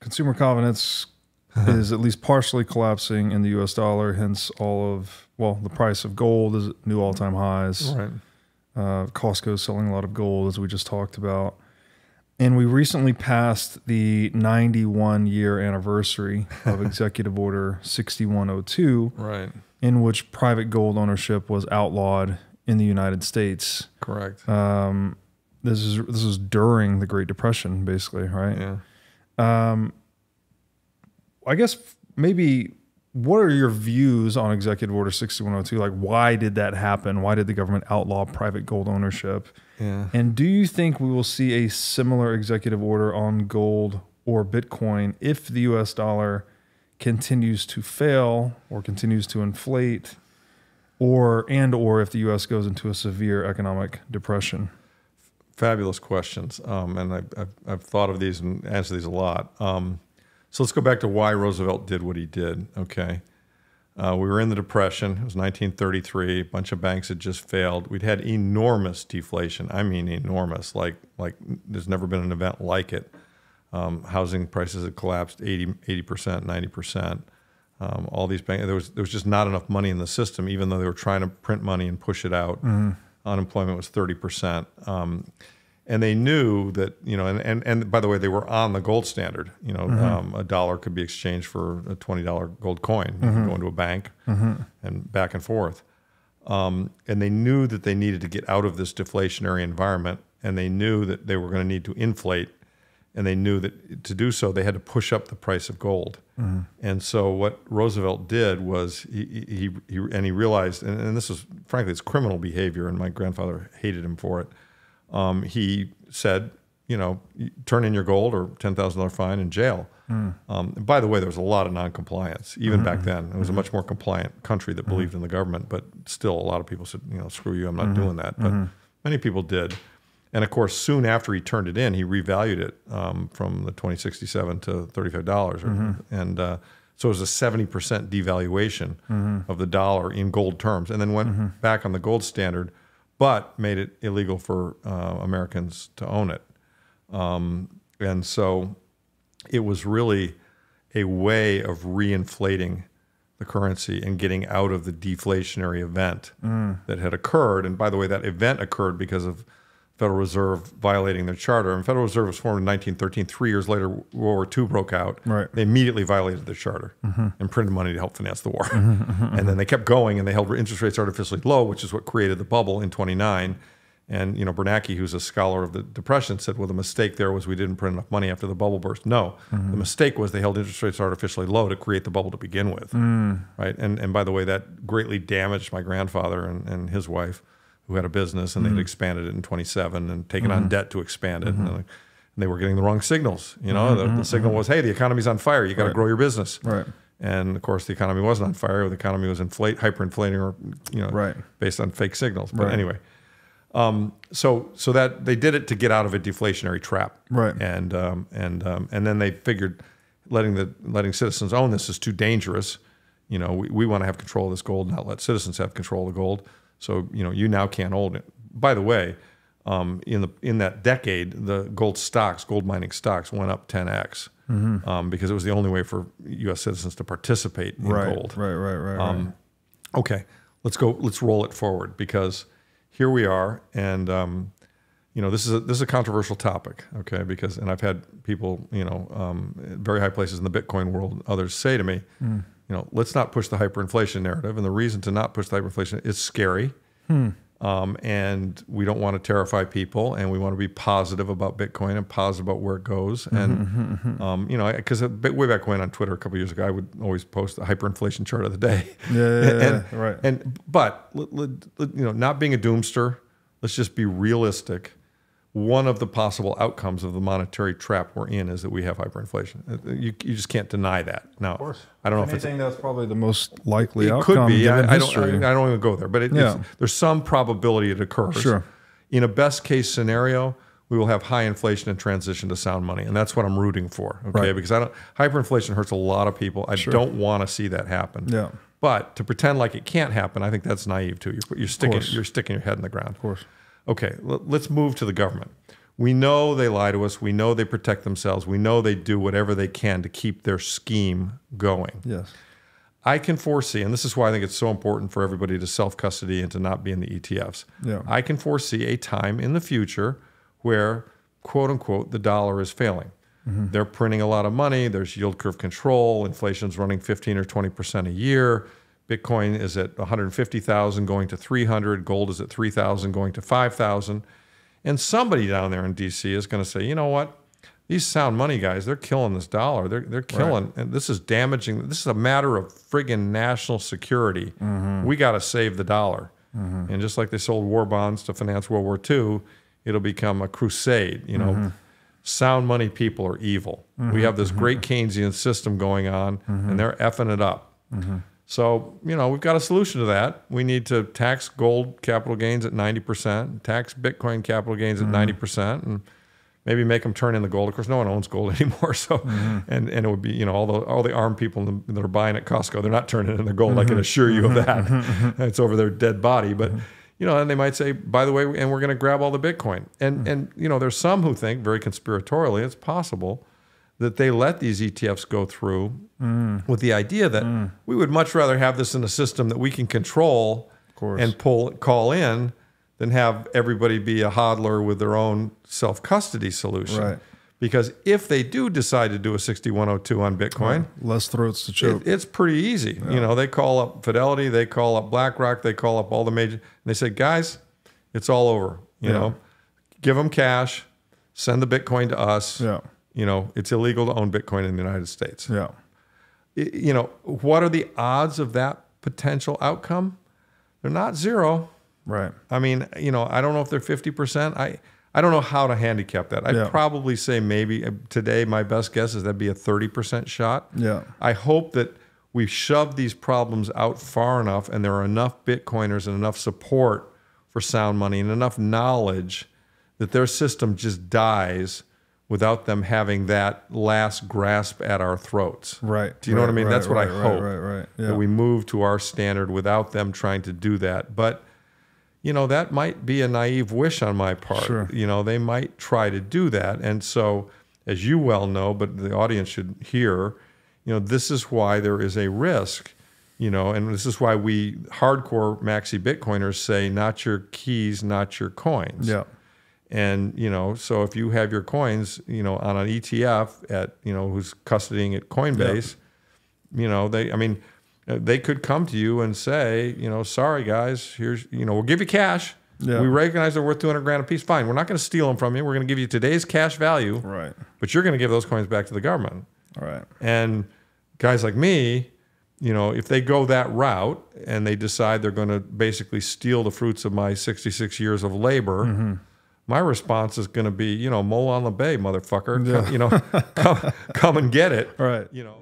consumer confidence is at least partially collapsing in the U.S. dollar. Hence, the price of gold is at new all-time highs. Right. Costco is selling a lot of gold, as we just talked about. And we recently passed the 91-year anniversary of Executive Order 6102, Right. in which private gold ownership was outlawed in the United States. Correct. This is during the Great Depression, basically, right? Yeah. I guess maybe what are your views on Executive Order 6102? Like, why did that happen? Why did the government outlaw private gold ownership? Yeah. And do you think we will see a similar executive order on gold or Bitcoin if the U.S. dollar continues to fail or continues to inflate, or if the U.S. goes into a severe economic depression? Fabulous questions. And I've thought of these and answered these a lot. So let's go back to why Roosevelt did what he did, okay? We were in the Depression. It was 1933. A bunch of banks had just failed. We'd had enormous deflation. I mean enormous, like there's never been an event like it. Housing prices had collapsed 80%, 90%. All these banks, there was just not enough money in the system, even though they were trying to print money and push it out. Mm-hmm. Unemployment was 30%. And they knew that, and by the way, they were on the gold standard. A dollar could be exchanged for a $20 gold coin. You can go into a bank and back and forth. And they knew that they needed to get out of this deflationary environment, and they knew that they were going to need to inflate, and they knew that to do so, they had to push up the price of gold. Mm-hmm. And so what Roosevelt did was he realized, and this is, frankly, it's criminal behavior, and my grandfather hated him for it. He said, turn in your gold or $10,000 fine in jail. And by the way, there was a lot of non-compliance, even back then. It was a much more compliant country that believed in the government, but still a lot of people said, screw you, I'm not doing that. But many people did. And of course, soon after he turned it in, he revalued it from the $20.67 to $35. And so it was a 70% devaluation of the dollar in gold terms, and then went back on the gold standard, but made it illegal for Americans to own it. And so it was really a way of reinflating the currency and getting out of the deflationary event that had occurred. And by the way, that event occurred because of Federal Reserve violating their charter. And Federal Reserve was formed in 1913. 3 years later, World War II broke out. Right. They immediately violated their charter and printed money to help finance the war. And then they kept going, and they held interest rates artificially low, which is what created the bubble in 29. And Bernanke, who's a scholar of the Depression, said, well, the mistake there was we didn't print enough money after the bubble burst. No, the mistake was they held interest rates artificially low to create the bubble to begin with. Right. And by the way, that greatly damaged my grandfather and his wife, who had a business, and they had expanded it in 27 and taken on debt to expand it. And they were getting the wrong signals. The signal was, hey, the economy's on fire. You got to grow your business. Right. And of course, the economy wasn't on fire. The economy was hyperinflating, or based on fake signals. But anyway, so that they did it to get out of a deflationary trap. Right. And then they figured letting citizens own this is too dangerous. We want to have control of this gold, not let citizens have control of the gold. So you now can't own it. By the way, in that decade, the gold mining stocks went up 10x because it was the only way for U.S. citizens to participate in gold. Right. Okay, let's roll it forward, because here we are, and this is a controversial topic. Okay, and I've had people very high places in the Bitcoin world, others say to me, let's not push the hyperinflation narrative. And the reason to not push the hyperinflation is scary. And we don't want to terrify people, and we want to be positive about Bitcoin and positive about where it goes. And, because way back when on Twitter a couple of years ago, I would always post the hyperinflation chart of the day. But not being a doomster, let's just be realistic. One of the possible outcomes of the monetary trap we're in is that we have hyperinflation. You just can't deny that. Now, of course. I don't know if it's that's probably the most likely outcome. It could be. I don't even go there, but there's some probability it occurs. Sure. In a best case scenario, we will have high inflation and transition to sound money, and that's what I'm rooting for. Okay, because hyperinflation hurts a lot of people. I don't want to see that happen. Yeah. But to pretend like it can't happen, I think that's naive too. You're sticking your head in the ground. Of course. Okay, let's move to the government. We know they lie to us. We know they protect themselves. We know they do whatever they can to keep their scheme going. Yes. I can foresee, and this is why I think it's so important for everybody to self-custody and to not be in the ETFs. Yeah. I can foresee a time in the future where, quote unquote, the dollar is failing. They're printing a lot of money. There's yield curve control. Inflation's running 15 or 20% a year. Bitcoin is at 150,000 going to 300. Gold is at 3,000 going to 5,000. And somebody down there in DC is going to say, you know what? These sound money guys, they're killing this dollar. They're killing, and this is damaging. This is a matter of friggin' national security. We got to save the dollar. And just like they sold war bonds to finance World War II, it'll become a crusade. You know, sound money people are evil. We have this great Keynesian system going on, and they're effing it up. So, you know, we've got a solution to that. We need to tax gold capital gains at 90%, tax Bitcoin capital gains at 90%, and maybe make them turn in the gold. Of course, no one owns gold anymore. So, and it would be, you know, all the armed people that are buying at Costco, they're not turning in the gold. I can assure you of that. It's over their dead body. But, you know, and they might say, by the way, and we're going to grab all the Bitcoin. And you know, there's some who think very conspiratorially, it's possible that they let these ETFs go through with the idea that we would much rather have this in a system that we can control and call in than have everybody be a hodler with their own self-custody solution. Right. Because if they do decide to do a 6102 on Bitcoin, less throats to choke. it's pretty easy. You know, they call up Fidelity, they call up BlackRock, they call up all the major, and they say, guys, it's all over. You know, give them cash, send the Bitcoin to us. Yeah. You know, it's illegal to own Bitcoin in the United States. Yeah. You know, what are the odds of that potential outcome? They're not zero. Right. I mean, you know, I don't know if they're 50%. I don't know how to handicap that. I'd probably say maybe today my best guess is that'd be a 30% shot. Yeah. I hope that we've shoved these problems out far enough and there are enough Bitcoiners and enough support for sound money and enough knowledge that their system just dies without them having that last grasp at our throats. Right. Do you know what I mean? That's what I hope. Right. Yeah. That we move to our standard without them trying to do that. But, you know, that might be a naive wish on my part. Sure. You know, they might try to do that. And so, as you well know, but the audience should hear, you know, this is why there is a risk, you know, and this is why we hardcore maxi Bitcoiners say, not your keys, not your coins. Yeah. And, you know, so if you have your coins, you know, on an ETF at, you know, who's custodying at Coinbase, you know, they could come to you and say, you know, sorry guys, here's, you know, we'll give you cash. Yeah. We recognize they're worth 200 grand a piece. Fine. We're not going to steal them from you. We're going to give you today's cash value. Right. But you're going to give those coins back to the government. All right. And guys like me, you know, if they go that route and they decide they're going to basically steal the fruits of my 66 years of labor, my response is going to be, you know, Mole on the Bay, motherfucker. Yeah. You know, come and get it. All right. You know.